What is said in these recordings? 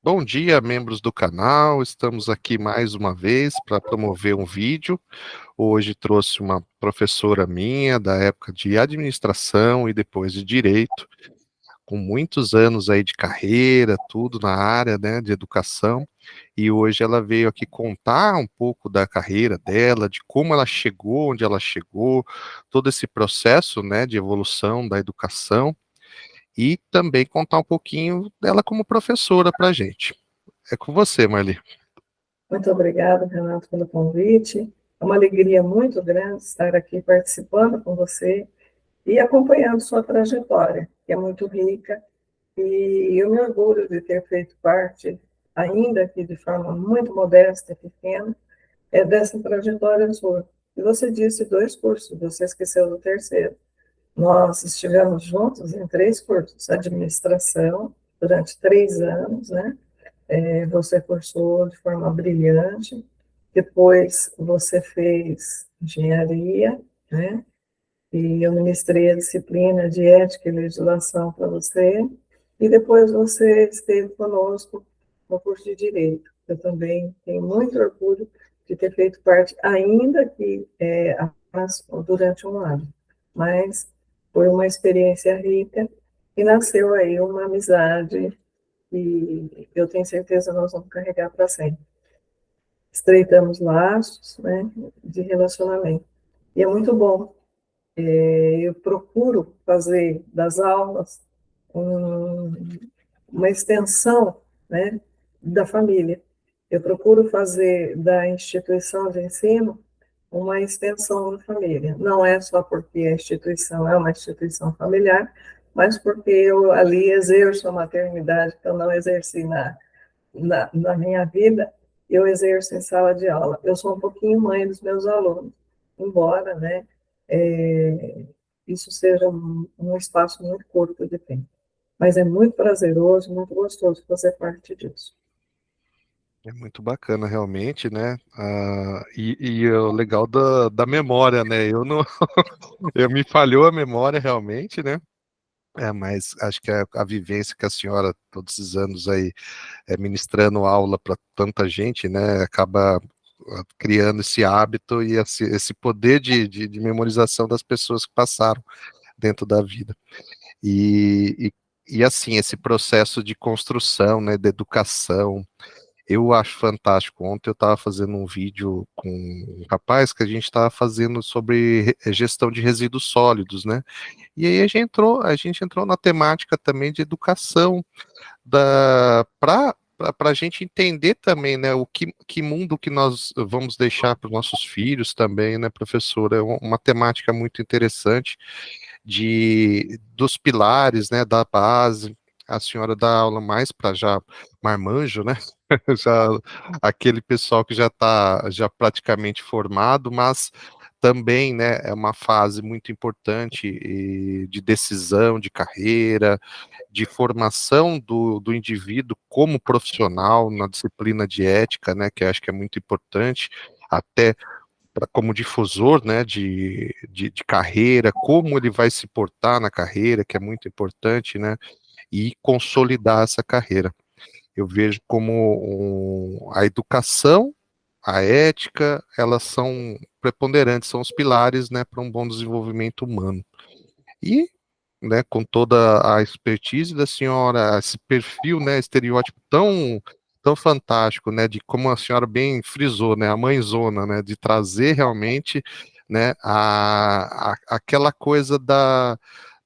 Bom dia, membros do canal. Estamos aqui mais uma vez para promover um vídeo. Hoje trouxe uma professora minha da época de administração e depois de direito, com muitos anos aí de carreira, tudo na área, né, de educação. E hoje ela veio aqui contar um pouco da carreira dela, de como ela chegou, onde ela chegou, todo esse processo, né, de evolução da educação e também contar um pouquinho dela como professora para a gente. É com você, Marli. Muito obrigada, Renato, pelo convite. É uma alegria muito grande estar aqui participando com você e acompanhando sua trajetória, que é muito rica, e eu me orgulho de ter feito parte, ainda que de forma muito modesta e pequena, dessa trajetória sua. E você disse dois cursos, você esqueceu do terceiro. Nós estivemos juntos em três cursos, administração, durante 3 anos, né? Você cursou de forma brilhante, depois você fez engenharia, né? E eu ministrei a disciplina de ética e legislação para você, e depois você esteve conosco no curso de direito. Eu também tenho muito orgulho de ter feito parte, ainda que durante um ano, mas foi uma experiência rica e nasceu aí uma amizade e eu tenho certeza que nós vamos carregar para sempre. Estreitamos laços, né, de relacionamento. E é muito bom. Eu procuro fazer das aulas um, uma extensão, né, da família. Eu procuro fazer da instituição de ensino uma extensão da família. Não é só porque a instituição é uma instituição familiar, mas porque eu ali exerço a maternidade que eu não exerci na minha vida, eu exerço em sala de aula. Eu sou um pouquinho mãe dos meus alunos, embora, né, é, isso seja um espaço muito curto de tempo. Mas é muito prazeroso, muito gostoso fazer parte disso. É muito bacana, realmente, né? E o legal da memória, né? Eu não, eu me falhou a memória realmente, né? Mas acho que a vivência que a senhora, todos esses anos aí, ministrando aula para tanta gente, né? Acaba criando esse hábito e esse poder de memorização das pessoas que passaram dentro da vida. E assim, esse processo de construção, né? De educação. Eu acho fantástico. Ontem eu estava fazendo um vídeo com um rapaz que a gente estava fazendo sobre gestão de resíduos sólidos, né? E aí a gente entrou na temática também de educação para a gente entender também, né, que mundo que nós vamos deixar para os nossos filhos também, né, professora? É uma temática muito interessante dos pilares, né, da base. A senhora dá aula mais para já marmanjo, né? Já aquele pessoal que já está já praticamente formado, mas também, né, é uma fase muito importante de decisão de carreira, de formação do indivíduo como profissional na disciplina de ética, né, que eu acho que é muito importante, até como difusor, né, de carreira, como ele vai se portar na carreira, que é muito importante, né, e consolidar essa carreira. Eu vejo como a educação, a ética, elas são preponderantes, são os pilares, né, para um bom desenvolvimento humano. E, né, com toda a expertise da senhora, esse perfil, né, estereótipo tão fantástico, né, de como a senhora bem frisou, né, a mãezona, né, de trazer realmente, né, aquela coisa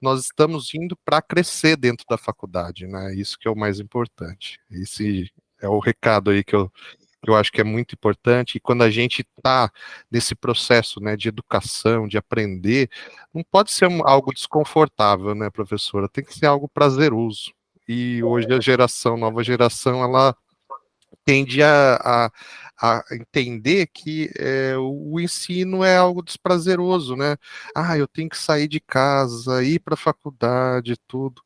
nós estamos indo para crescer dentro da faculdade, né, isso que é o mais importante. Esse é o recado aí que eu acho que é muito importante, e quando a gente está nesse processo, né, de educação, de aprender, não pode ser algo desconfortável, né, professora? Tem que ser algo prazeroso. E hoje nova geração, ela tende a entender que o ensino é algo desprazeroso, né? Ah, eu tenho que sair de casa, ir para a faculdade, tudo.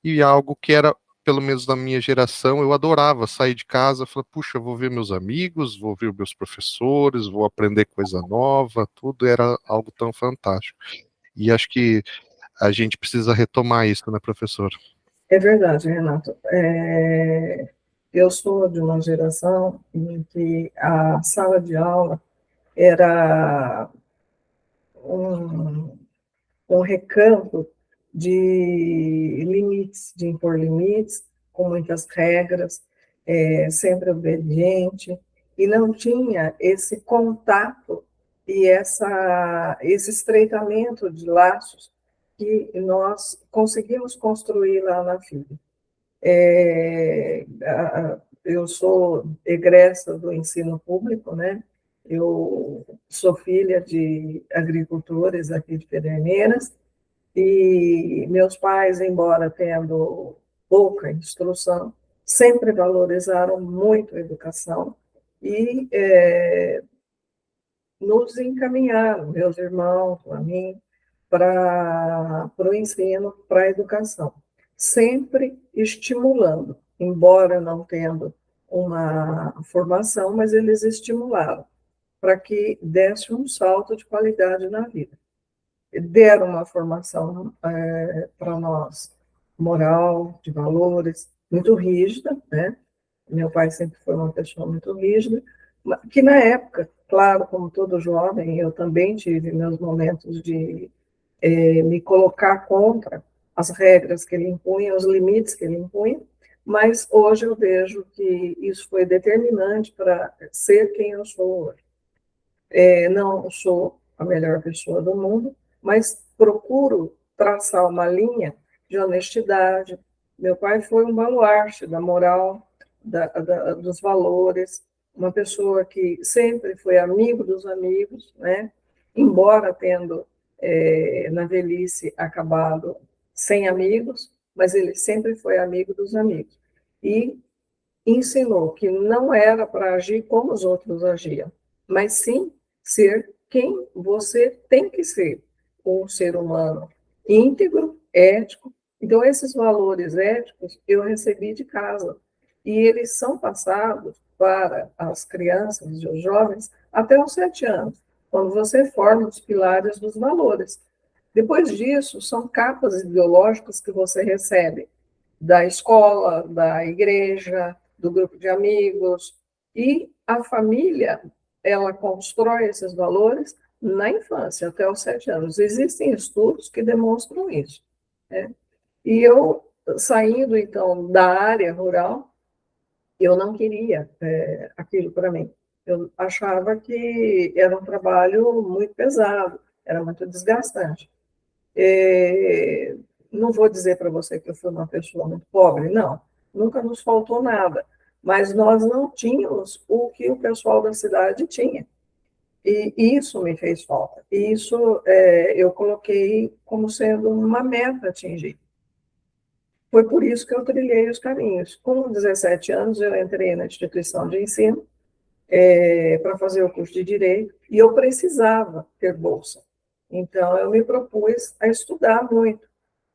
E algo que era, pelo menos na minha geração, eu adorava sair de casa, falar, puxa, eu vou ver meus amigos, vou ver meus professores, vou aprender coisa nova, tudo era algo tão fantástico. E acho que a gente precisa retomar isso, né, professor? É verdade, Renato. Eu sou de uma geração em que a sala de aula era um, um recanto de limites, de impor limites, com muitas regras, sempre obediente, e não tinha esse contato e esse estreitamento de laços que nós conseguimos construir lá na FIB. Eu sou egressa do ensino público, né? Eu sou filha de agricultores aqui de Pederneiras, e meus pais, embora tendo pouca instrução, sempre valorizaram muito a educação e nos encaminharam, meus irmãos, a mim, para o ensino, para a educação, sempre estimulando, embora não tendo uma formação, mas eles estimularam para que desse um salto de qualidade na vida. Deram uma formação para nós, moral, de valores, muito rígida, né? Meu pai sempre foi uma pessoa muito rígida, que na época, claro, como todo jovem, eu também tive meus momentos de me colocar contra as regras que ele impunha, os limites que ele impunha, mas hoje eu vejo que isso foi determinante para ser quem eu sou hoje. Não sou a melhor pessoa do mundo, mas procuro traçar uma linha de honestidade. Meu pai foi um baluarte da moral, dos valores, uma pessoa que sempre foi amigo dos amigos, né? Embora tendo, na velhice, acabado sem amigos, mas ele sempre foi amigo dos amigos. E ensinou que não era para agir como os outros agiam, mas sim ser quem você tem que ser, um ser humano íntegro, ético. Então, esses valores éticos eu recebi de casa, e eles são passados para as crianças e os jovens até os 7 anos, quando você forma os pilares dos valores. Depois disso, são capas ideológicas que você recebe da escola, da igreja, do grupo de amigos, e a família, ela constrói esses valores na infância, até os 7 anos. Existem estudos que demonstram isso, né? E eu, saindo, então, da área rural, eu não queria aquilo para mim. Eu achava que era um trabalho muito pesado, era muito desgastante. Não vou dizer para você que eu fui uma pessoa muito pobre, não. Nunca nos faltou nada. Mas nós não tínhamos o que o pessoal da cidade tinha. E isso me fez falta. E isso eu coloquei como sendo uma meta a atingir. Foi por isso que eu trilhei os caminhos. Com 17 anos, eu entrei na instituição de ensino para fazer o curso de Direito, e eu precisava ter bolsa. Então, eu me propus a estudar muito.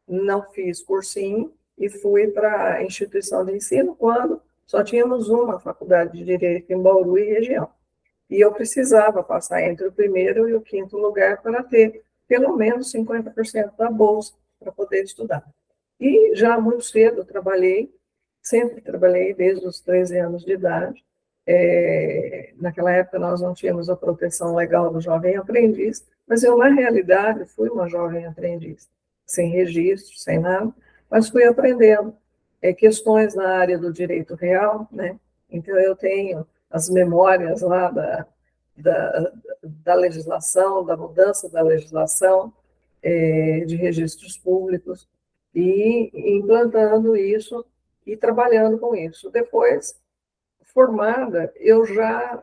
Não fiz cursinho e fui para a instituição de ensino quando só tínhamos uma faculdade de Direito em Bauru e região. E eu precisava passar entre o primeiro e o quinto lugar para ter pelo menos 50% da bolsa para poder estudar. E já muito cedo eu trabalhei, sempre trabalhei desde os 13 anos de idade. Naquela época nós não tínhamos a proteção legal do jovem aprendiz, mas eu, na realidade, fui uma jovem aprendiz, sem registro, sem nada, mas fui aprendendo questões na área do direito real, né? Então eu tenho as memórias lá da legislação, da mudança da legislação, de registros públicos, e implantando isso e trabalhando com isso. Depois, formada, eu já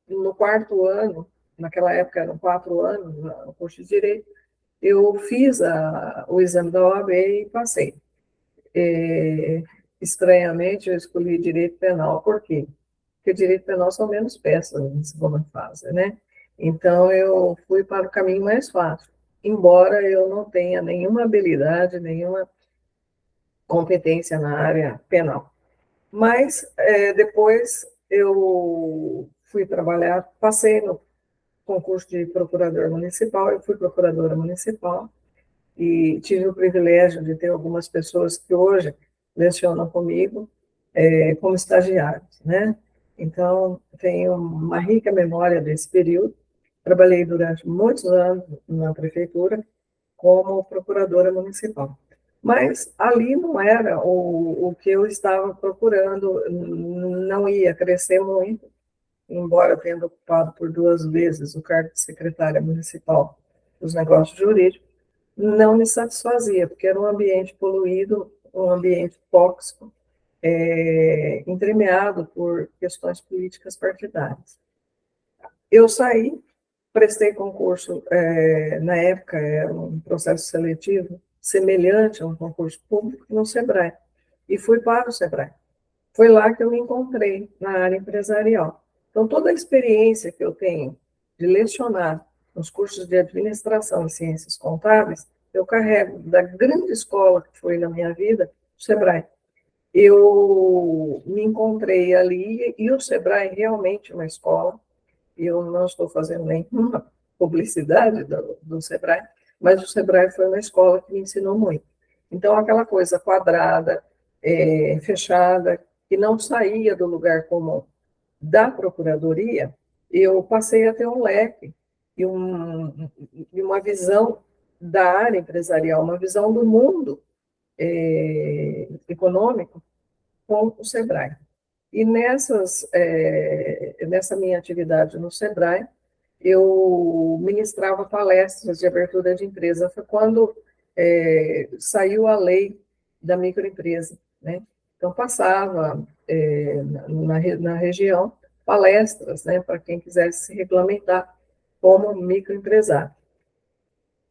no 4º ano, naquela época eram 4 anos no curso de Direito, eu fiz o exame da OAB e passei. Estranhamente, eu escolhi Direito Penal. Por quê? Porque Direito Penal são menos peças na segunda fase, né? Então, eu fui para o caminho mais fácil, embora eu não tenha nenhuma habilidade, nenhuma competência na área penal. Mas depois eu fui trabalhar, passei no concurso de procurador municipal, eu fui procuradora municipal e tive o privilégio de ter algumas pessoas que hoje lecionam comigo como estagiários, né? Então, tenho uma rica memória desse período. Trabalhei durante muitos anos na prefeitura como procuradora municipal. Mas ali não era o que eu estava procurando, não ia crescer muito, embora tendo ocupado por 2 vezes o cargo de secretária municipal dos negócios jurídicos, não me satisfazia, porque era um ambiente poluído, um ambiente tóxico, entremeado por questões políticas partidárias. Eu saí, prestei concurso, na época era um processo seletivo semelhante a um concurso público no Sebrae, e fui para o Sebrae. Foi lá que eu me encontrei na área empresarial. Então, toda a experiência que eu tenho de lecionar nos cursos de administração e ciências contábeis, eu carrego da grande escola que foi na minha vida, o Sebrae. Eu me encontrei ali, e o Sebrae realmente é uma escola. Eu não estou fazendo nenhuma publicidade do Sebrae, mas o Sebrae foi uma escola que me ensinou muito. Então, aquela coisa quadrada, fechada, que não saía do lugar comum da procuradoria, eu passei a ter um leque e, e uma visão da área empresarial, uma visão do mundo econômico com o Sebrae. E nessa minha atividade no Sebrae, eu ministrava palestras de abertura de empresa. Foi quando saiu a lei da microempresa, né? Então, passava na região palestras, né, para quem quisesse se regulamentar como microempresário.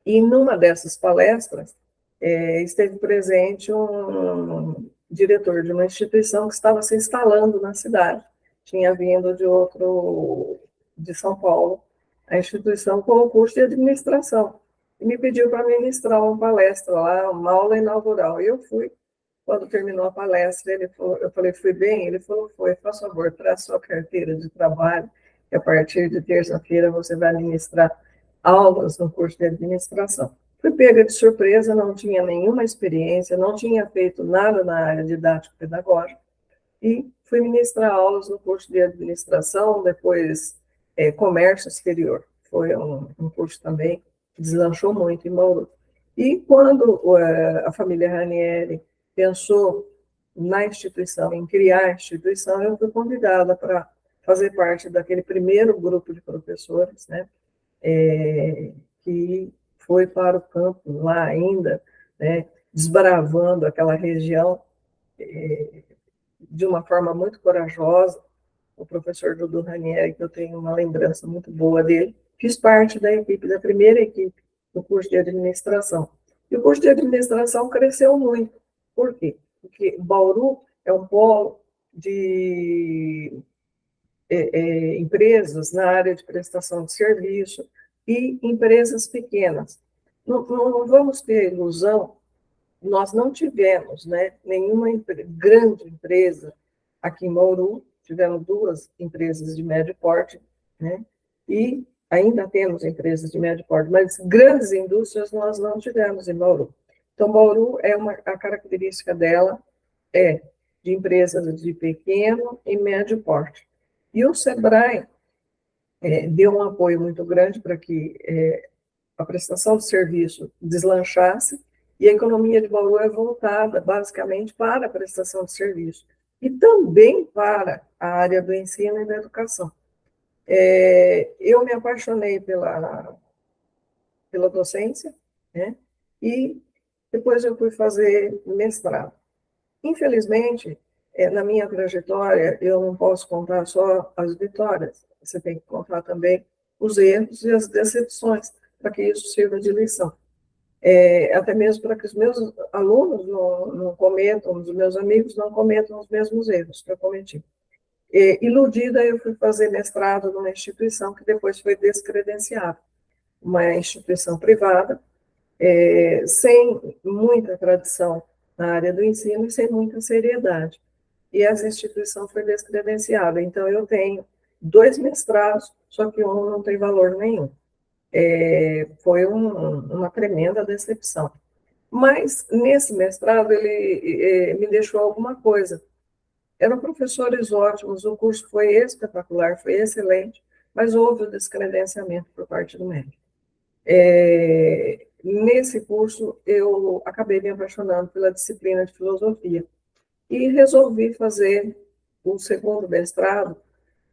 E numa dessas palestras, esteve presente um diretor de uma instituição que estava se instalando na cidade. Tinha vindo de São Paulo, a instituição com o curso de administração. E me pediu para ministrar uma palestra lá, uma aula inaugural. E eu fui. Quando terminou a palestra, eu falei, fui bem? Ele falou, foi. Faz favor, traz sua carteira de trabalho, que a partir de terça-feira você vai ministrar aulas no curso de administração. Fui pega de surpresa, não tinha nenhuma experiência, não tinha feito nada na área didático-pedagógica, e fui ministrar aulas no curso de administração, depois comércio exterior. Foi um curso também que deslanchou muito em Bauru. E quando a família Ranieri pensou na instituição, em criar a instituição, eu fui convidada para fazer parte daquele primeiro grupo de professores, né, que foi para o campo lá ainda, né, desbravando aquela região de uma forma muito corajosa. O professor Dudu Ranieri, que eu tenho uma lembrança muito boa dele, fiz parte da equipe, da primeira equipe do curso de administração. E o curso de administração cresceu muito. Por quê? Porque Bauru é um polo de empresas na área de prestação de serviço e empresas pequenas. Não vamos ter ilusão, nós não tivemos, né, nenhuma grande empresa aqui em Bauru, tivemos 2 empresas de médio porte, né, e ainda temos empresas de médio porte, mas grandes indústrias nós não tivemos em Bauru. Então, Bauru, a característica dela é de empresas de pequeno e médio porte. E o Sebrae deu um apoio muito grande para que a prestação de serviço deslanchasse, e a economia de Bauru é voltada basicamente para a prestação de serviço e também para a área do ensino e da educação. Eu me apaixonei pela docência, né? E depois eu fui fazer mestrado. Infelizmente, na minha trajetória, eu não posso contar só as vitórias, você tem que contar também os erros e as decepções, para que isso sirva de lição. Até mesmo para que os meus alunos não cometam, os meus amigos não cometam os mesmos erros que eu cometi. Iludida, eu fui fazer mestrado numa instituição que depois foi descredenciada, uma instituição privada, sem muita tradição na área do ensino e sem muita seriedade. E essa instituição foi descredenciada. Então, eu tenho 2 mestrados, só que um não tem valor nenhum. Foi uma tremenda decepção. Mas, nesse mestrado, ele me deixou alguma coisa. Eram professores ótimos, o curso foi espetacular, foi excelente, mas houve o descredenciamento por parte do médico. Nesse curso, eu acabei me apaixonando pela disciplina de filosofia e resolvi fazer o segundo mestrado,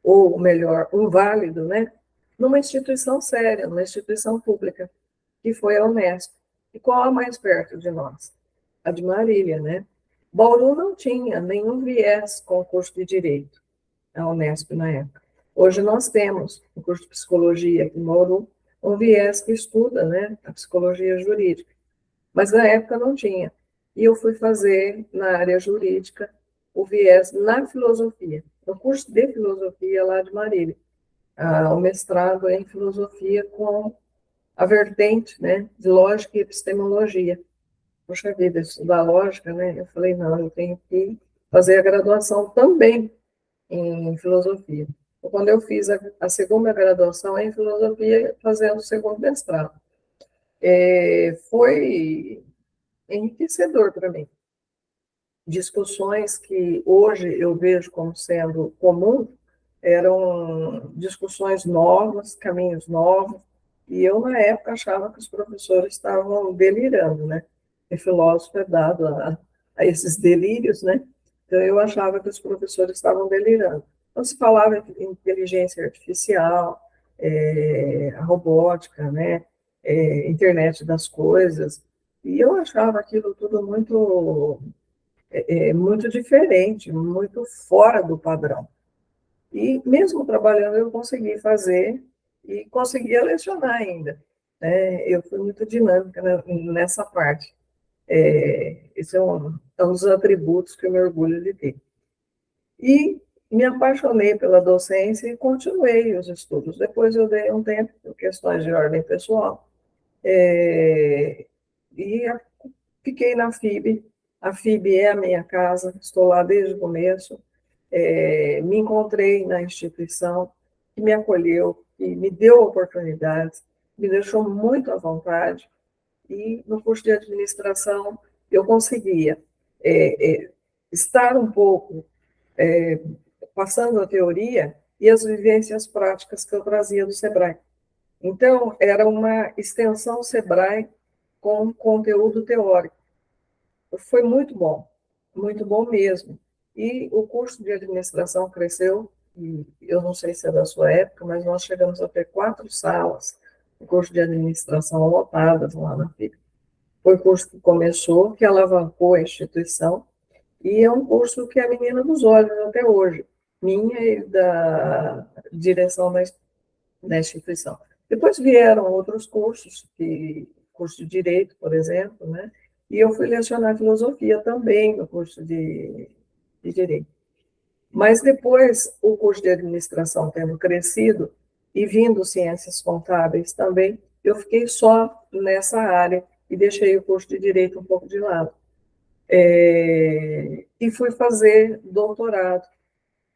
ou melhor, um válido, né, numa instituição séria, numa instituição pública, que foi a Unesp. E qual a mais perto de nós? A de Marília, né? Bauru não tinha nenhum viés com o curso de Direito, a Unesp na época. Hoje nós temos o curso de Psicologia aqui em Bauru, um viés que estuda, né, a psicologia jurídica. Mas na época não tinha. E eu fui fazer, na área jurídica, o viés na filosofia, no curso de filosofia lá de Marília. O mestrado em filosofia com a vertente, né, de lógica e epistemologia. Poxa vida, estudar lógica, né? Eu falei, não, eu tenho que fazer a graduação também em filosofia. Então, quando eu fiz a segunda graduação em filosofia, fazendo o segundo mestrado, foi enriquecedor para mim. Discussões que hoje eu vejo como sendo comum eram discussões novas, caminhos novos, e eu, na época, achava que os professores estavam delirando, né? E filósofo é dado a esses delírios, né? Então, eu achava que os professores estavam delirando. Então, se falava em inteligência artificial, a robótica, né? Internet das coisas, e eu achava aquilo tudo muito diferente, muito fora do padrão. E mesmo trabalhando, eu consegui fazer e conseguia lecionar ainda. Né? Eu fui muito dinâmica nessa parte. Esse é um dos atributos que eu me orgulho de ter. E me apaixonei pela docência e continuei os estudos. Depois eu dei um tempo por questões de ordem pessoal. E fiquei na FIB. A FIB é a minha casa, estou lá desde o começo. Me encontrei na instituição que me acolheu, que me deu oportunidades, me deixou muito à vontade. E no curso de administração eu conseguia estar um pouco passando a teoria e as vivências práticas que eu trazia do Sebrae. Então, era uma extensão Sebrae com conteúdo teórico. Foi muito bom mesmo. E o curso de administração cresceu, e eu não sei se é da sua época, mas nós chegamos a ter 4 salas, o curso de administração lotadas lá na FIC. Foi o curso que começou, que alavancou a instituição, e é um curso que é a menina dos olhos até hoje, minha e da direção da instituição. Depois vieram outros cursos, curso de Direito, por exemplo, né? E eu fui lecionar filosofia também no curso de Direito. Mas depois, o curso de administração tendo crescido e vindo ciências contábeis também, eu fiquei só nessa área e deixei o curso de Direito um pouco de lado. E fui fazer doutorado.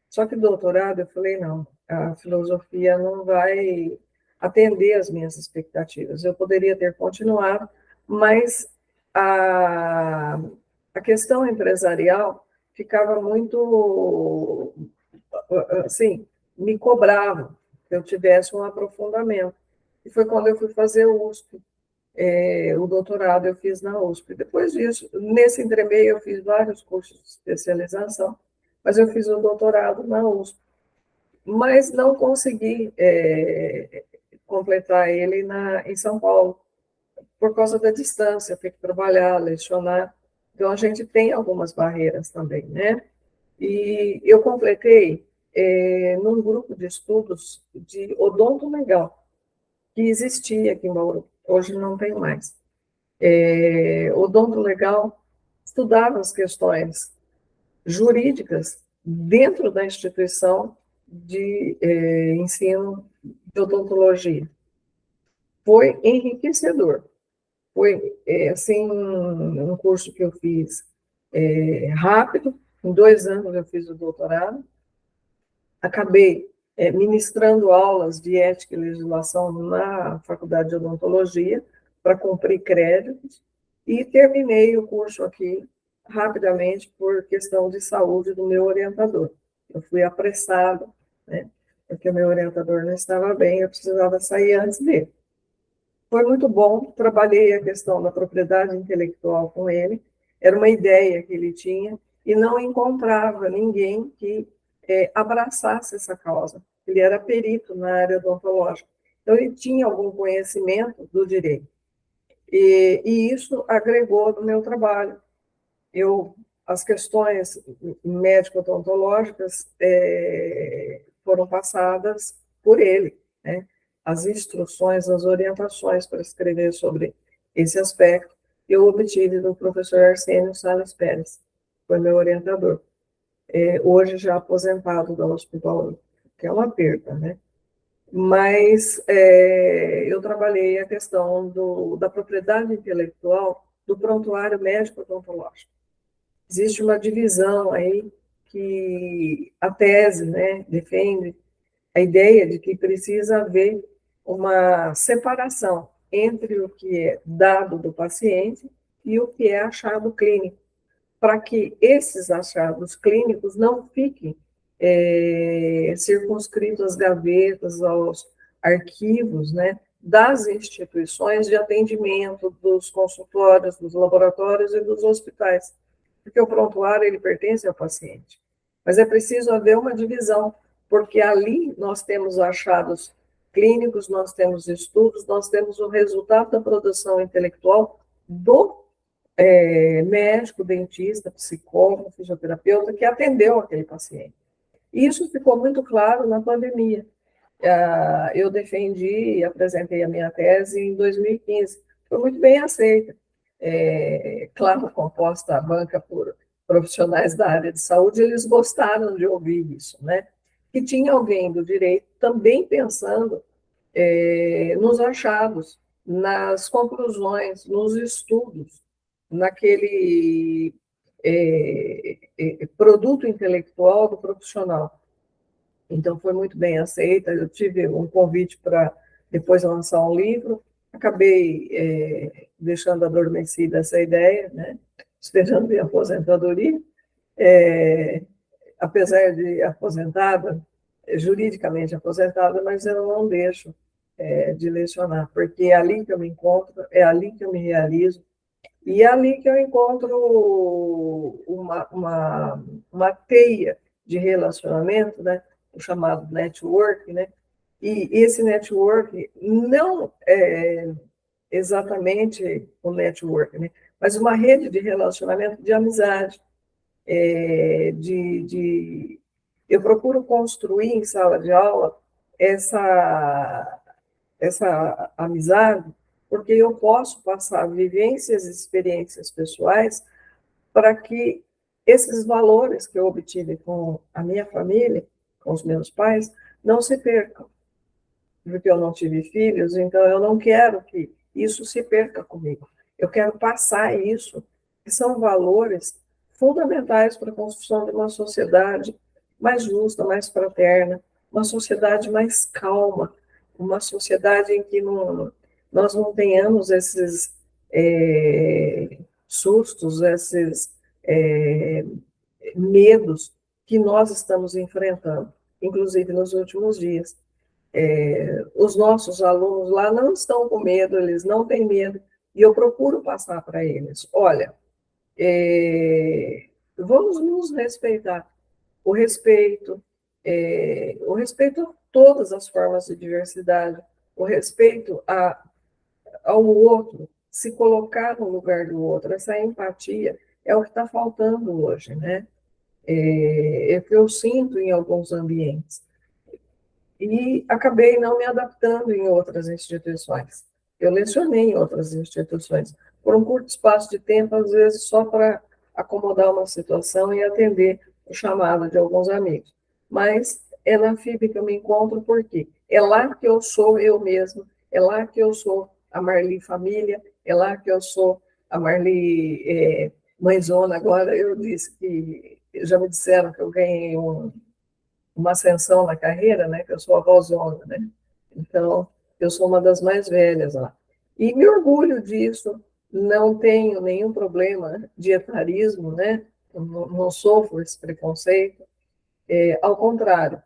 Só que doutorado, eu falei, não, a filosofia não vai atender às minhas expectativas. Eu poderia ter continuado, mas a, a questão empresarial ficava muito, assim, me cobrava que eu tivesse um aprofundamento. E foi quando eu fui fazer o USP. O doutorado eu fiz na USP. Depois disso, nesse entremeio, eu fiz vários cursos de especialização, mas eu fiz o doutorado na USP. Mas não consegui completar ele em São Paulo, por causa da distância, ter que trabalhar, lecionar. Então, a gente tem algumas barreiras também, né? E eu completei num grupo de estudos de odonto legal, que existia aqui em Bauru, hoje não tem mais. Odonto legal estudava as questões jurídicas dentro da instituição de ensino de odontologia. Foi enriquecedor. Foi, assim, um curso que eu fiz rápido, em 2 anos eu fiz o doutorado, acabei ministrando aulas de ética e legislação na Faculdade de Odontologia, para cumprir créditos, e terminei o curso aqui rapidamente por questão de saúde do meu orientador. Eu fui apressada, né, porque o meu orientador não estava bem, eu precisava sair antes dele. Foi muito bom, trabalhei a questão da propriedade intelectual com ele, era uma ideia que ele tinha, e não encontrava ninguém que abraçasse essa causa. Ele era perito na área odontológica, então ele tinha algum conhecimento do direito. E isso agregou no meu trabalho. As questões médico-odontológicas foram passadas por ele, né? As instruções, as orientações para escrever sobre esse aspecto, eu obtive do professor Arsênio Salles Pérez, foi meu orientador. Hoje já aposentado do hospital, que é uma perda, né? Mas eu trabalhei a questão da propriedade intelectual do prontuário médico-odontológico. Existe uma divisão aí que a tese, né, defende a ideia de que precisa haver uma separação entre o que é dado do paciente e o que é achado clínico, para que esses achados clínicos não fiquem circunscritos às gavetas, aos arquivos, né, das instituições de atendimento, dos consultórios, dos laboratórios e dos hospitais, porque o prontuário ele pertence ao paciente. Mas é preciso haver uma divisão, porque ali nós temos achados clínicos, nós temos estudos, nós temos o resultado da produção intelectual do médico, dentista, psicólogo, fisioterapeuta que atendeu aquele paciente. E isso ficou muito claro na pandemia. Eu defendi e apresentei a minha tese em 2015. Foi muito bem aceita. Claro, composta a banca por profissionais da área de saúde, eles gostaram de ouvir isso, né? Que tinha alguém do direito também pensando nos achados, nas conclusões, nos estudos, naquele produto intelectual do profissional. Então, foi muito bem aceita. Eu tive um convite para depois lançar um livro, acabei deixando adormecida essa ideia, né? Esperando minha aposentadoria. Apesar de aposentada, juridicamente aposentada, mas eu não deixo de lecionar, porque é ali que eu me encontro, é ali que eu me realizo, e é ali que eu encontro uma teia de relacionamento, né? O chamado network, né? E esse network não é exatamente o network, né? Mas uma rede de relacionamento de amizade, eu procuro construir em sala de aula essa amizade, porque eu posso passar vivências e experiências pessoais para que esses valores que eu obtive com a minha família, com os meus pais, não se percam. Porque eu não tive filhos, então eu não quero que isso se perca comigo. Eu quero passar isso, que são valores fundamentais para a construção de uma sociedade mais justa, mais fraterna, uma sociedade mais calma, uma sociedade em que nós não tenhamos esses sustos, esses medos que nós estamos enfrentando, inclusive nos últimos dias. Os nossos alunos lá não estão com medo, eles não têm medo, e eu procuro passar para eles, olha, vamos nos respeitar, o respeito a todas as formas de diversidade, o respeito ao outro, se colocar no lugar do outro, essa empatia é o que está faltando hoje, né? É o que eu sinto em alguns ambientes. E acabei não me adaptando em outras instituições. Eu lecionei em outras instituições, por um curto espaço de tempo, às vezes só para acomodar uma situação e atender o chamado de alguns amigos. Mas é na FIB que eu me encontro, porque é lá que eu sou eu mesma, é lá que eu sou a Marli família, é lá que eu sou a Marli mãezona. Agora eu disse que já me disseram que eu ganhei uma ascensão na carreira, né? Que eu sou avózona, né? Então, eu sou uma das mais velhas lá. E me orgulho disso, não tenho nenhum problema de etarismo, né? Eu não sofro esse preconceito. Ao contrário,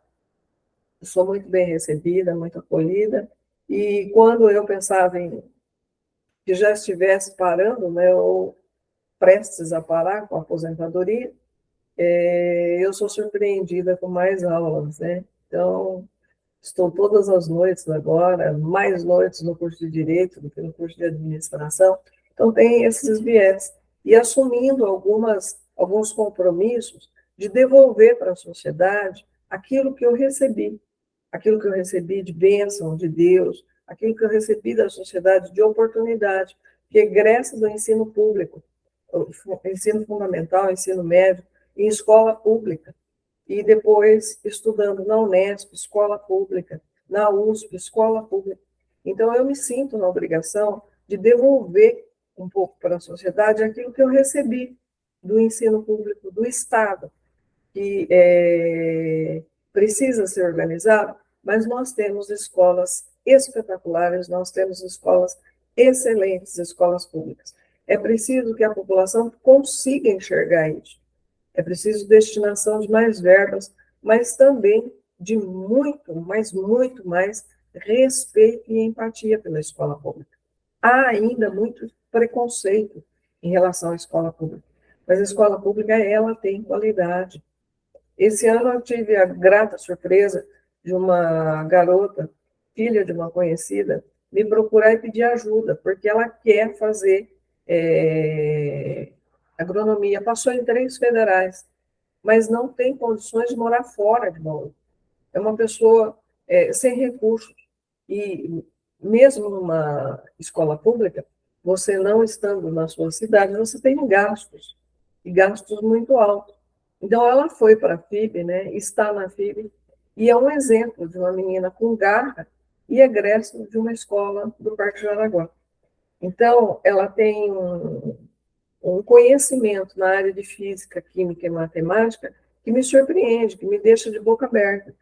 eu sou muito bem recebida, muito acolhida. E quando eu pensava em que já estivesse parando, né, ou prestes a parar com a aposentadoria, eu sou surpreendida com mais aulas, né? Então, estou todas as noites agora, mais noites no curso de Direito do que no curso de Administração. Então, tem esses viés. E assumindo alguns compromissos de devolver para a sociedade aquilo que eu recebi de bênção de Deus, aquilo que eu recebi da sociedade de oportunidade, que egressa do ensino público, ensino fundamental, ensino médio, em escola pública e depois estudando na Unesp, escola pública, na USP, escola pública. Então, eu me sinto na obrigação de devolver um pouco para a sociedade aquilo que eu recebi do ensino público do Estado, que precisa ser organizado, mas nós temos escolas espetaculares, nós temos escolas excelentes, escolas públicas. É preciso que a população consiga enxergar isso. É preciso destinação de mais verbas, mas também de muito, mas muito mais respeito e empatia pela escola pública. Há ainda muito preconceito em relação à escola pública, mas a escola pública, ela tem qualidade. Esse ano eu tive a grata surpresa de uma garota, filha de uma conhecida, me procurar e pedir ajuda, porque ela quer fazer agronomia. Passou em 3 federais, mas não tem condições de morar fora de Bauru. É uma pessoa sem recursos. E mesmo numa escola pública, você não estando na sua cidade, você tem gastos, e gastos muito altos. Então, ela foi para a FIB, né, está na FIB, e é um exemplo de uma menina com garra e egresso de uma escola do Parque Jaraguá. Então, ela tem um conhecimento na área de física, química e matemática que me surpreende, que me deixa de boca aberta.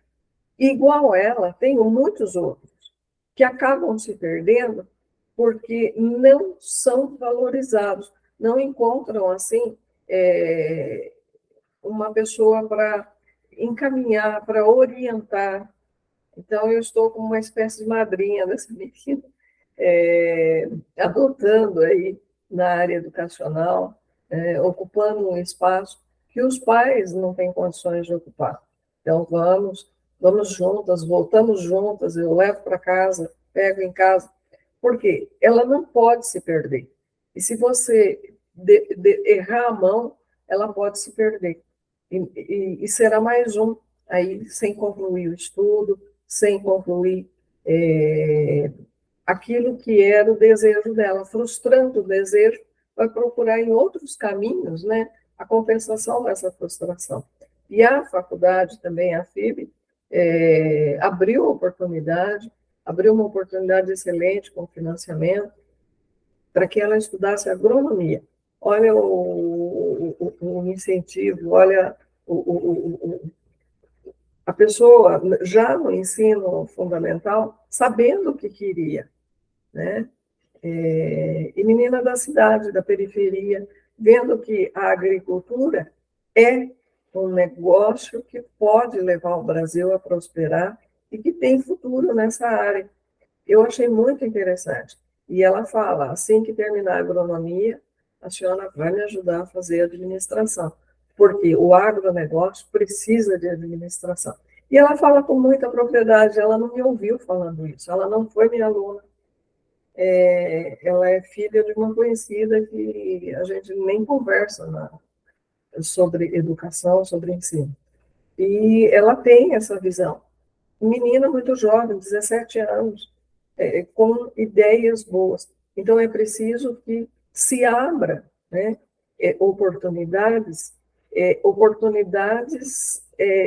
E, igual ela, tenho muitos outros que acabam se perdendo porque não são valorizados, não encontram, assim, uma pessoa para encaminhar, para orientar. Então, eu estou como uma espécie de madrinha dessa menina, adotando aí na área educacional, ocupando um espaço que os pais não têm condições de ocupar. Então, vamos juntas, voltamos juntas, eu levo para casa, pego em casa, porque ela não pode se perder. E se você errar a mão, ela pode se perder. E será mais um aí sem concluir o estudo, sem concluir aquilo que era o desejo dela, frustrando o desejo, vai procurar em outros caminhos, né, a compensação dessa frustração. E a faculdade também, a FIB, abriu uma oportunidade excelente com financiamento para que ela estudasse agronomia. Olha o incentivo, olha a pessoa já no ensino fundamental, sabendo o que queria, né? E menina da cidade, da periferia, vendo que a agricultura é um negócio que pode levar o Brasil a prosperar e que tem futuro nessa área. Eu achei muito interessante. E ela fala, assim que terminar a agronomia, a senhora vai me ajudar a fazer a administração, porque o agronegócio precisa de administração. E ela fala com muita propriedade, ela não me ouviu falando isso, ela não foi minha aluna. Ela é filha de uma conhecida que a gente nem conversa sobre educação, sobre ensino. E ela tem essa visão. Menina muito jovem, 17 anos, com ideias boas. Então, é preciso que se abra, né, oportunidades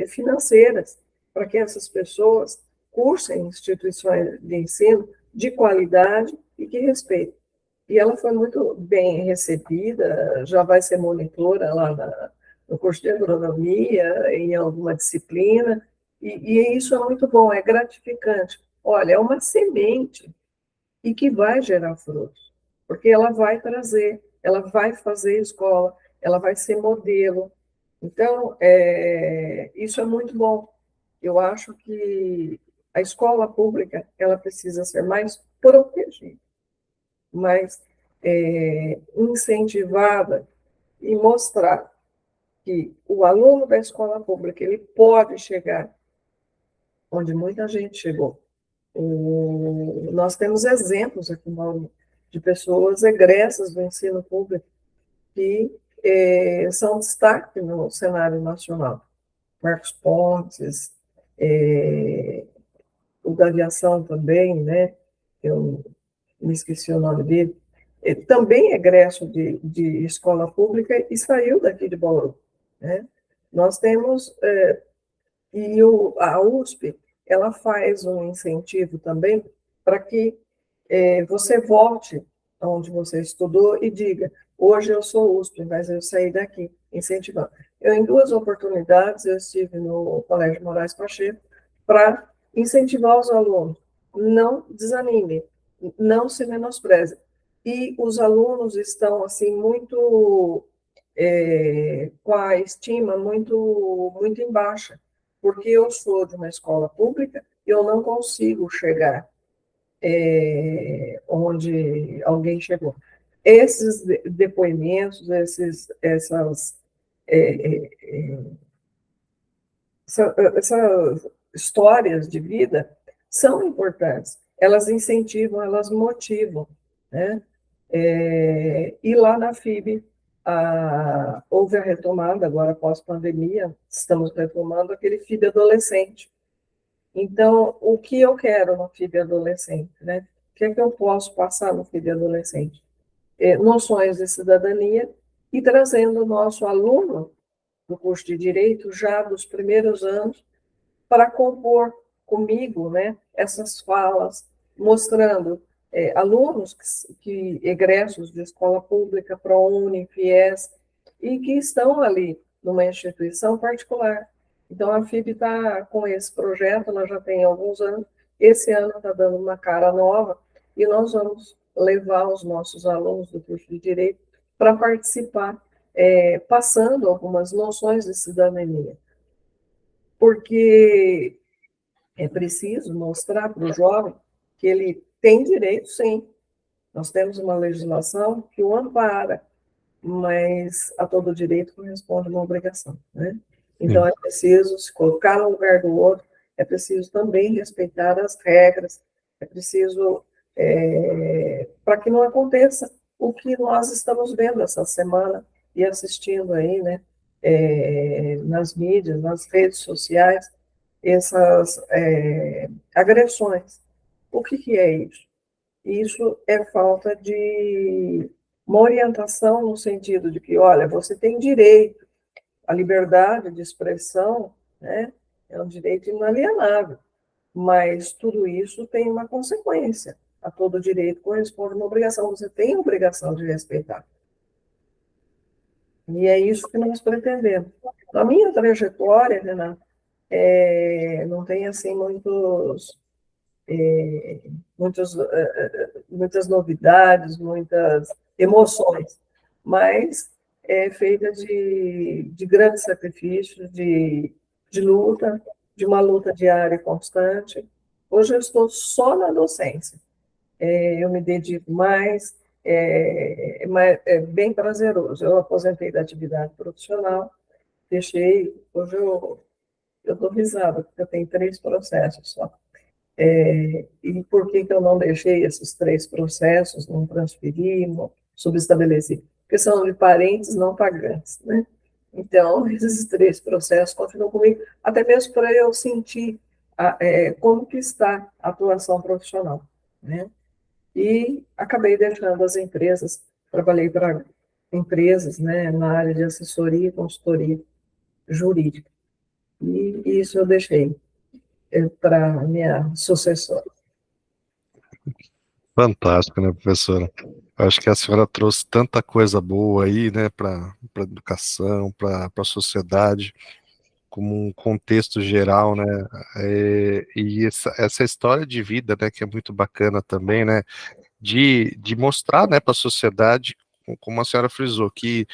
financeiras para que essas pessoas cursem instituições de ensino de qualidade e que respeitem. E ela foi muito bem recebida, já vai ser monitora lá no curso de agronomia, em alguma disciplina, e isso é muito bom, é gratificante. Olha, é uma semente e que vai gerar frutos. porque ela vai trazer, ela vai fazer escola, ela vai ser modelo. Então, isso é muito bom. Eu acho que a escola pública ela precisa ser mais protegida, mais incentivada e mostrar que o aluno da escola pública ele pode chegar onde muita gente chegou. Nós temos exemplos aqui, Mauro, de pessoas egressas do ensino público que são destaque no cenário nacional. Marcos Pontes, o da aviação também, né? Eu me esqueci o nome dele. Ele também é egresso de escola pública e saiu daqui de Bauru, né? Nós temos, a USP, ela faz um incentivo também para que você volte onde você estudou e diga, hoje eu sou USP, mas eu saí daqui, incentivando. Eu, em 2 oportunidades, eu estive no Colégio Moraes Pacheco para incentivar os alunos. Não desanime, não se menospreze. E os alunos estão, assim, muito com a estima muito em baixa, porque eu sou de uma escola pública e eu não consigo chegar onde alguém chegou. Esses depoimentos, é, é, essas histórias de vida são importantes. Elas incentivam, elas motivam, né? E lá na FIB, houve a retomada, agora pós-pandemia, estamos retomando aquele FIB adolescente. Então, o que eu quero no FIB adolescente, né? O que é que eu posso passar no FIB adolescente? Noções de cidadania e trazendo o nosso aluno do curso de Direito já dos primeiros anos para compor comigo, né, essas falas, mostrando alunos egressos de escola pública, ProUni, FIES, e que estão ali numa instituição particular. Então, a FIB está com esse projeto, ela já tem alguns anos, esse ano está dando uma cara nova, e nós vamos levar os nossos alunos do curso de Direito para participar, passando algumas noções de cidadania. Porque é preciso mostrar para o jovem que ele tem direito, sim. Nós temos uma legislação que o ampara, mas a todo direito corresponde uma obrigação, né? Então, é preciso se colocar no lugar do outro, é preciso também respeitar as regras, é preciso, para que não aconteça o que nós estamos vendo essa semana e assistindo aí, né, nas mídias, nas redes sociais, essas agressões. O que é isso? Isso é falta de uma orientação no sentido de que, olha, você tem direito à liberdade de expressão, né? É um direito inalienável, mas tudo isso tem uma consequência. A todo direito corresponde uma obrigação, você tem a obrigação de respeitar. E é isso que nós pretendemos. Na minha trajetória, Renato, não tem assim muitas novidades, muitas emoções, mas é feita de grandes sacrifícios, de luta, de uma luta diária e constante. Hoje eu estou só na docência, eu me dedico mais, é bem prazeroso. Eu aposentei da atividade profissional, deixei, hoje eu dou risada, porque eu tenho 3 processos só. E por que eu não deixei esses 3 processos, não transferi, não subestabeleci? Porque são de parentes não pagantes, né? Então, esses 3 processos continuam comigo, até mesmo para eu sentir como que está a atuação profissional, né? E acabei deixando as empresas, trabalhei para empresas, né, na área de assessoria e consultoria jurídica. E isso eu deixei para minha sucessora. Fantástico, né, professora? Acho que a senhora trouxe tanta coisa boa aí, né, para a educação, para a sociedade, como um contexto geral, né? E essa história de vida, né, que é muito bacana também, né? de mostrar, né, para a sociedade, como a senhora frisou, que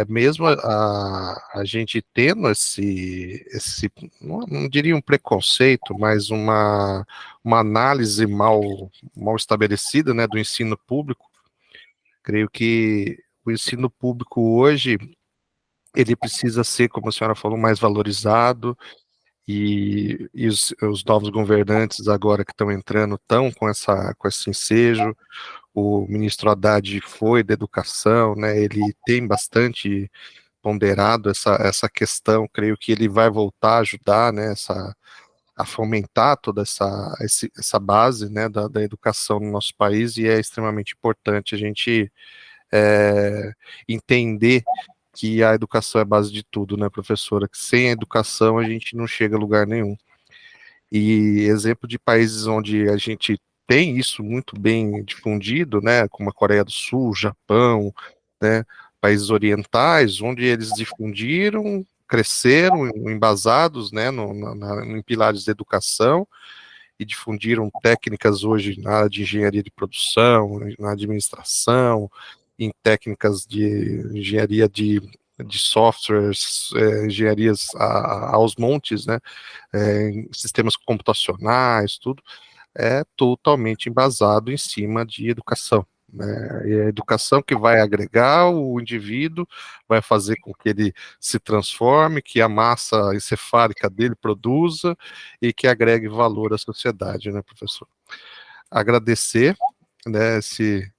mesmo a gente tendo não diria um preconceito, mas uma análise mal estabelecida, né, do ensino público, creio que o ensino público hoje, ele precisa ser, como a senhora falou, mais valorizado, e os novos governantes agora que estão entrando estão com esse ensejo. O ministro Haddad foi da educação, né, ele tem bastante ponderado essa questão, creio que ele vai voltar a ajudar, né, a fomentar toda essa base, né, da educação no nosso país, e é extremamente importante a gente entender que a educação é a base de tudo, né, professora? Que sem a educação a gente não chega a lugar nenhum. E exemplo de países onde a gente tem isso muito bem difundido, né, como a Coreia do Sul, Japão, né, países orientais, onde eles difundiram, cresceram embasados, né, em pilares de educação, e difundiram técnicas hoje na área de engenharia de produção, na administração, em técnicas de engenharia de softwares, engenharias aos montes, né, sistemas computacionais, tudo, é totalmente embasado em cima de educação. Né? E a educação que vai agregar o indivíduo, vai fazer com que ele se transforme, que a massa encefálica dele produza e que agregue valor à sociedade, né, professor? Agradecer, né, esse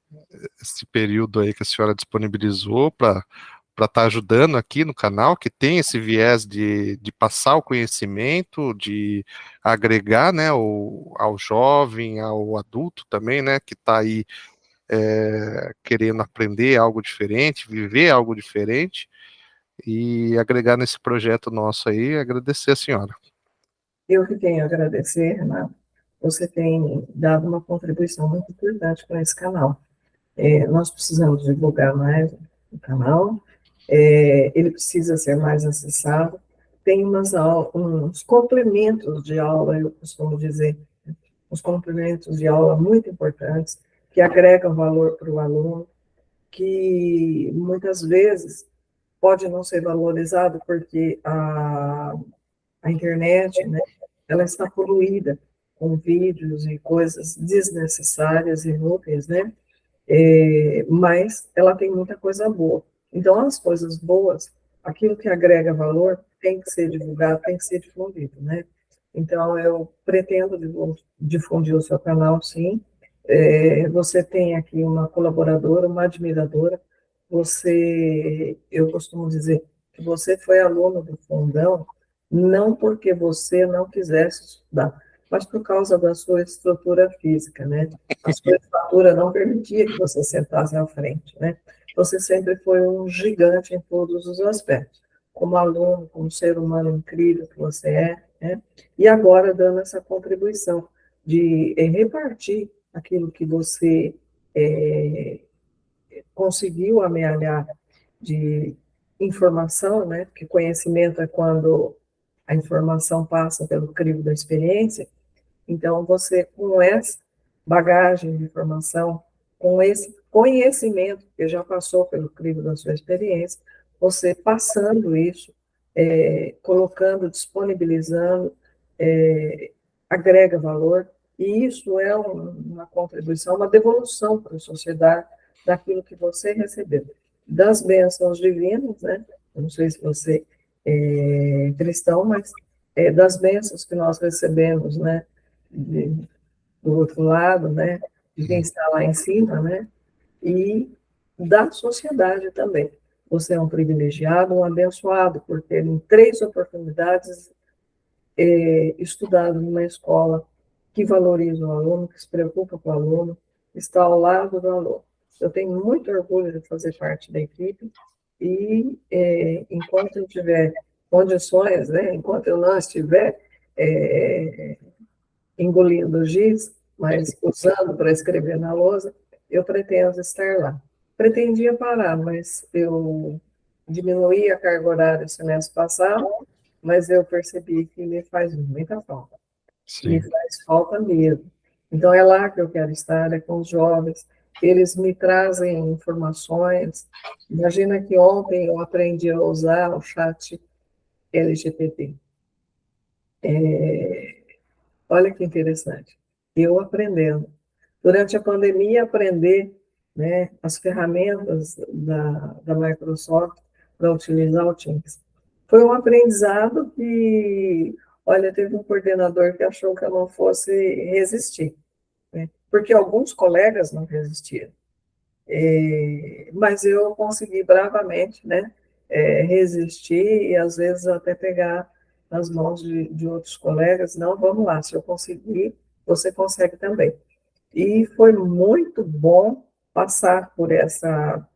período aí que a senhora disponibilizou para estar ajudando aqui no canal, que tem esse viés de passar o conhecimento, de agregar, né, ao jovem, ao adulto também, né, que está aí querendo aprender algo diferente, viver algo diferente, e agregar nesse projeto nosso aí, agradecer a senhora. Eu que tenho a agradecer, Renato. Você tem dado uma contribuição muito importante para esse canal. Nós precisamos divulgar mais o canal, ele precisa ser mais acessado. Tem uns complementos de aula, eu costumo dizer, uns complementos de aula muito importantes, que agregam valor para o aluno, que muitas vezes pode não ser valorizado porque a internet, né, ela está poluída com vídeos e coisas desnecessárias, inúteis, né? Mas ela tem muita coisa boa. Então, as coisas boas, aquilo que agrega valor, tem que ser divulgado, tem que ser difundido, né? Então, eu pretendo difundir o seu canal, sim. Você tem aqui uma colaboradora, uma admiradora. Eu costumo dizer que você foi aluno do Fundão, não porque você não quisesse estudar, mas por causa da sua estrutura física, né? A sua estatura não permitia que você sentasse à frente, né? Você sempre foi um gigante em todos os aspectos, como aluno, como ser humano incrível que você é, né? E agora dando essa contribuição de repartir aquilo que você é, conseguiu amealhar de informação, né? Porque conhecimento é quando a informação passa pelo crivo da experiência. Então, você, com essa bagagem de informação, com esse conhecimento que já passou pelo crivo da sua experiência, você passando isso, colocando, disponibilizando, agrega valor, e isso é uma contribuição, uma devolução para a sociedade daquilo que você recebeu. Das bênçãos divinas, né? Eu não sei se você é cristão, mas das bênçãos que nós recebemos, né? De, do outro lado, né, de quem está lá em cima, né, e da sociedade também. Você é um privilegiado, um abençoado por ter em 3 oportunidades estudado numa escola que valoriza o aluno, que se preocupa com o aluno, está ao lado do aluno. Eu tenho muito orgulho de fazer parte da equipe e enquanto eu tiver condições, né, enquanto eu não estiver engolindo giz, mas usando para escrever na lousa, eu pretendo estar lá. Pretendia parar, mas eu diminuí a carga horária o semestre passado, mas eu percebi que me faz muita falta. Me Sim. faz falta mesmo. Então, é lá que eu quero estar, é com os jovens. Eles me trazem informações. Imagina que ontem eu aprendi a usar o chat LGBT. Olha que interessante. Eu aprendendo. Durante a pandemia, aprender, né, as ferramentas da Microsoft para utilizar o Teams. Foi um aprendizado que, olha, teve um coordenador que achou que eu não fosse resistir, né? Porque alguns colegas não resistiram. Mas eu consegui bravamente, né, resistir e às vezes até pegar nas mãos de outros colegas, não, vamos lá, se eu conseguir, você consegue também. E foi muito bom passar por essa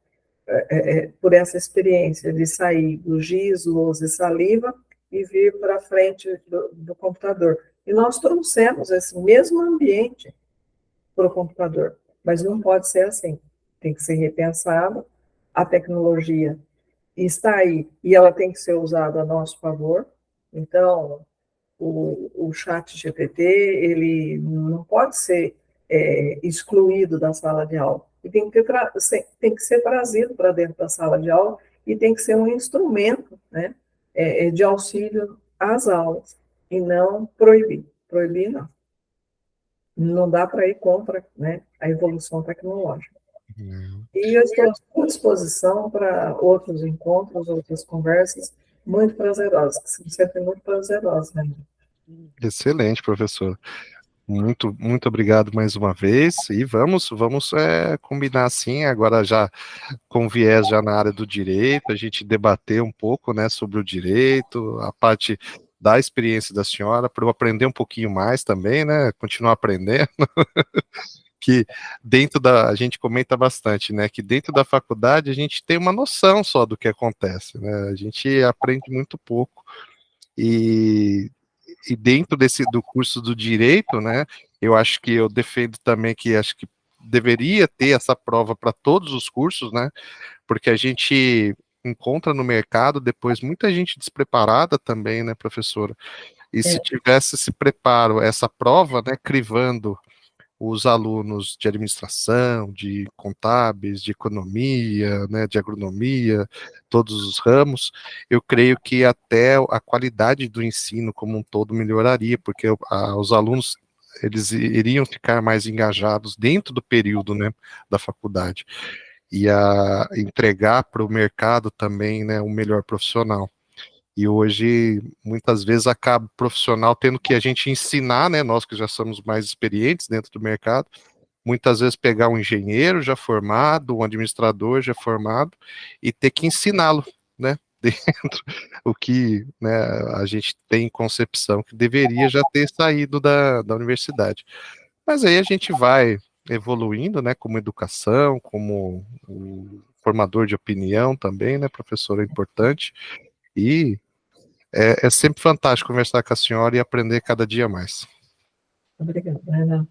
experiência de sair do giz, luz e saliva e vir para frente do computador. E nós trouxemos esse mesmo ambiente para o computador, mas não pode ser assim. Tem que ser repensado. A tecnologia está aí e ela tem que ser usada a nosso favor. Então, o chat GPT, ele não pode ser excluído da sala de aula. E tem que ser trazido para dentro da sala de aula e tem que ser um instrumento, né, de auxílio às aulas, e não proibir. Proibir, não. Não dá para ir contra, né, a evolução tecnológica. E eu estou à sua disposição para outros encontros, outras conversas muito prazerosas, que são sempre muito prazerosas, né? Excelente, professor. Muito, muito obrigado mais uma vez. E vamos combinar assim, agora já com viés já na área do direito, a gente debater um pouco, né, sobre o direito, a parte da experiência da senhora, para eu aprender um pouquinho mais também, né, continuar aprendendo, que a gente comenta bastante, né, que dentro da faculdade a gente tem uma noção só do que acontece, né, a gente aprende muito pouco, e dentro do curso do direito, né, eu acho que eu defendo também que acho que deveria ter essa prova para todos os cursos, né, porque a gente encontra no mercado depois muita gente despreparada também, né, professora? E se tivesse esse preparo, essa prova, né, crivando os alunos de administração, de contábeis, de economia, né, de agronomia, todos os ramos, eu creio que até a qualidade do ensino como um todo melhoraria, porque os alunos eles iriam ficar mais engajados dentro do período, né, da faculdade e a entregar para o mercado também, né, um melhor profissional. E hoje, muitas vezes, acaba o profissional tendo que a gente ensinar, né, nós que já somos mais experientes dentro do mercado, muitas vezes pegar um engenheiro já formado, um administrador já formado, e ter que ensiná-lo, né, dentro o que, né, a gente tem concepção que deveria já ter saído da universidade. Mas aí a gente vai evoluindo, né, como educação, como o formador de opinião também, né, professor, é importante, e é sempre fantástico conversar com a senhora e aprender cada dia mais. Obrigada, Renato.